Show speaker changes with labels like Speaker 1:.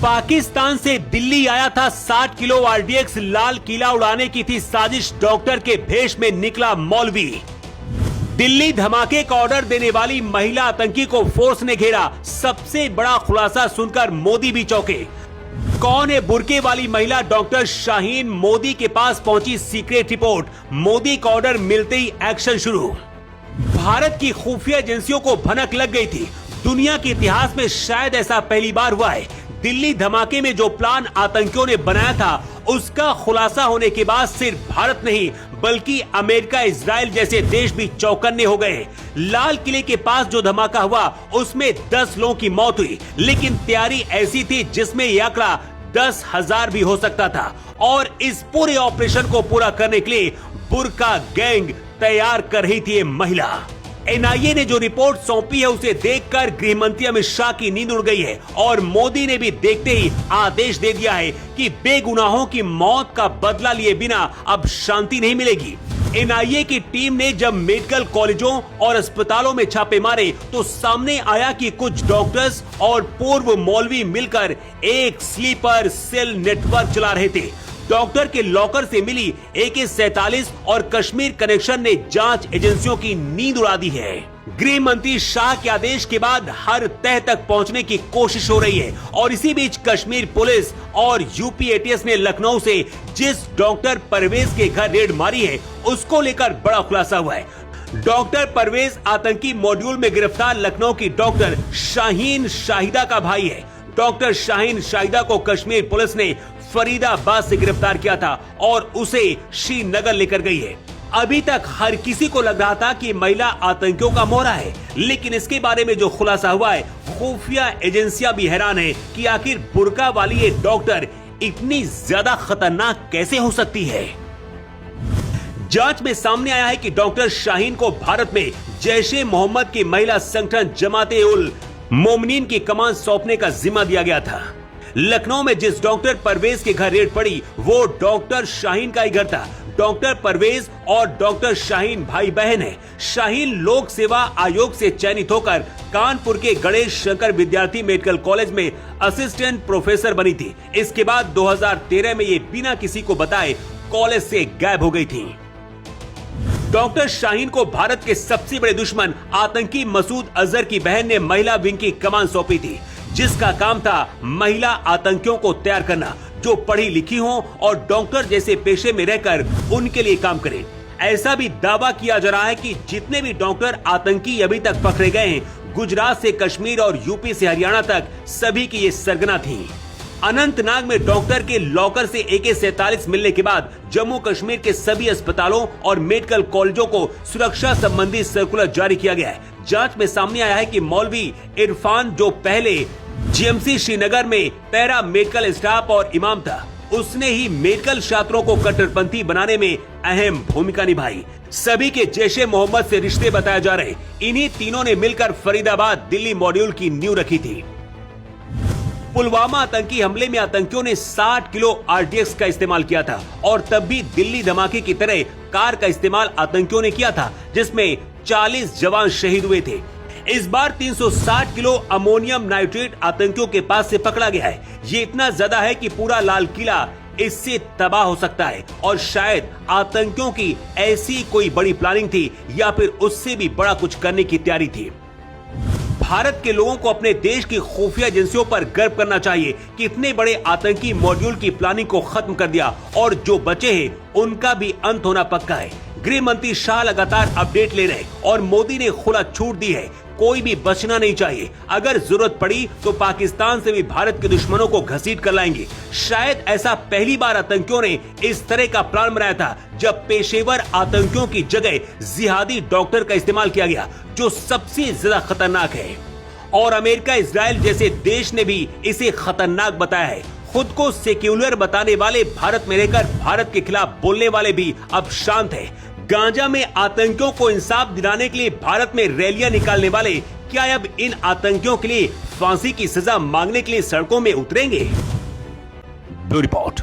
Speaker 1: पाकिस्तान से दिल्ली आया था 60 किलो आरडीएक्स, लाल किला उड़ाने की थी साजिश, डॉक्टर के भेष में निकला मौलवी। दिल्ली धमाके का ऑर्डर देने वाली महिला आतंकी को फोर्स ने घेरा, सबसे बड़ा खुलासा सुनकर मोदी भी चौंके। कौन है बुर्के वाली महिला? डॉक्टर शाहीन। मोदी के पास पहुंची सीक्रेट रिपोर्ट, मोदी का ऑर्डर मिलते ही एक्शन शुरू। भारत की खुफिया एजेंसियों को भनक लग गई थी, दुनिया के इतिहास में शायद ऐसा पहली बार हुआ है। दिल्ली धमाके में जो प्लान आतंकियों ने बनाया था, उसका खुलासा होने के बाद सिर्फ भारत नहीं बल्कि अमेरिका, इजराइल जैसे देश भी चौकन्ने हो गए। लाल किले के पास जो धमाका हुआ उसमें 10 लोगों की मौत हुई, लेकिन तैयारी ऐसी थी जिसमें यह आंकड़ा 10,000 भी हो सकता था। और इस पूरे ऑपरेशन को पूरा करने के लिए बुर्का गैंग तैयार कर रही थी ये महिला। एनआईए ने जो रिपोर्ट सौंपी है उसे देखकर गृह मंत्री अमित शाह की नींद उड़ गई है और मोदी ने भी देखते ही आदेश दे दिया है कि बेगुनाहों की मौत का बदला लिए बिना अब शांति नहीं मिलेगी। एनआईए की टीम ने जब मेडिकल कॉलेजों और अस्पतालों में छापे मारे तो सामने आया कि कुछ डॉक्टर्स और पूर्व मौलवी मिलकर एक स्लीपर सेल नेटवर्क चला रहे थे। डॉक्टर के लॉकर से मिली AK-47 और कश्मीर कनेक्शन ने जांच एजेंसियों की नींद उड़ा दी है। गृह मंत्री शाह के आदेश के बाद हर तह तक पहुंचने की कोशिश हो रही है और इसी बीच कश्मीर पुलिस और यूपी ATS ने लखनऊ से जिस डॉक्टर परवेज के घर रेड मारी है उसको लेकर बड़ा खुलासा हुआ है। डॉक्टर परवेज आतंकी मॉड्यूल में गिरफ्तार लखनऊ की डॉक्टर शाहीन शाहिदा का भाई है। डॉक्टर शाहीन शाहिदा को कश्मीर पुलिस ने फरीदाबाद से गिरफ्तार किया था और उसे श्रीनगर लेकर गई है। अभी तक हर किसी को लग रहा था कि महिला आतंकियों का मोहरा है, लेकिन इसके बारे में जो खुलासा हुआ है, खुफिया एजेंसियां भी हैरान है कि आखिर बुर्का वाली ये डॉक्टर इतनी ज्यादा खतरनाक कैसे हो सकती है। जांच में सामने आया है कि डॉक्टर शाहीन को भारत में जैश-ए-मोहम्मद की महिला संगठन जमात-ए-उल-मोमिनीन की कमान सौंपने का जिम्मा दिया गया था। लखनऊ में जिस डॉक्टर परवेज के घर रेड पड़ी वो डॉक्टर शाहीन का ही घर था। डॉक्टर परवेज और डॉक्टर शाहीन भाई बहन है। शाहीन लोक सेवा आयोग से चयनित होकर कानपुर के गणेश शंकर विद्यार्थी मेडिकल कॉलेज में असिस्टेंट प्रोफेसर बनी थी। इसके बाद 2013 में ये बिना किसी को बताए कॉलेज से गायब हो गई थी। डॉक्टर शाहीन को भारत के सबसे बड़े दुश्मन आतंकी मसूद अजहर की बहन ने महिला विंग की कमान सौंपी थी, जिसका काम था महिला आतंकियों को तैयार करना जो पढ़ी लिखी हों और डॉक्टर जैसे पेशे में रहकर उनके लिए काम करें। ऐसा भी दावा किया जा रहा है कि जितने भी डॉक्टर आतंकी अभी तक पकड़े गए हैं, गुजरात से कश्मीर और यूपी से हरियाणा तक सभी की ये सरगना थी। अनंतनाग में डॉक्टर के लॉकर से AK-47 मिलने के बाद जम्मू कश्मीर के सभी अस्पतालों और मेडिकल कॉलेजों को सुरक्षा संबंधी सर्कुलर जारी किया गया है। जांच में सामने आया है कि मौलवी इरफान, जो पहले GMC श्रीनगर में पैरा मेडिकल स्टाफ और इमाम था, उसने ही मेडिकल छात्रों को कट्टरपंथी बनाने में अहम भूमिका निभाई। सभी के जैश-ए-मोहम्मद से रिश्ते बताए जा रहे। इन्हीं तीनों ने मिलकर फरीदाबाद दिल्ली मॉड्यूल की नींव रखी थी। पुलवामा आतंकी हमले में आतंकियों ने 60 किलो RDX का इस्तेमाल किया था और तब भी दिल्ली धमाके की तरह कार का इस्तेमाल आतंकियों ने किया था, जिसमें 40 जवान शहीद हुए थे। इस बार 360 किलो अमोनियम नाइट्रेट आतंकियों के पास से पकड़ा गया है। ये इतना ज्यादा है कि पूरा लाल किला इससे तबाह हो सकता है और शायद आतंकियों की ऐसी कोई बड़ी प्लानिंग थी या फिर उससे भी बड़ा कुछ करने की तैयारी थी। भारत के लोगों को अपने देश की खुफिया एजेंसियों पर गर्व करना चाहिए कि इतने बड़े आतंकी मॉड्यूल की प्लानिंग को खत्म कर दिया और जो बचे हैं उनका भी अंत होना पक्का है। गृह मंत्री शाह लगातार अपडेट ले रहे और मोदी ने खुला छूट दी है, कोई भी बचना नहीं चाहिए। अगर जरूरत पड़ी तो पाकिस्तान से भी भारत के दुश्मनों को घसीट कर लाएंगे। शायद ऐसा पहली बार आतंकियों ने इस तरह का प्लान बनाया था जब पेशेवर आतंकियों की जगह जिहादी डॉक्टर का इस्तेमाल किया गया, जो सबसे ज्यादा खतरनाक है। और अमेरिका, इजराइल जैसे देश ने भी इसे खतरनाक बताया है। खुद को सेक्युलर बताने वाले, भारत में रहकर भारत के खिलाफ बोलने वाले भी अब शांत है। गांजा में आतंकियों को इंसाफ दिलाने के लिए भारत में रैलियां निकालने वाले क्या अब इन आतंकियों के लिए फांसी की सजा मांगने के लिए सड़कों में उतरेंगे? Bureau report.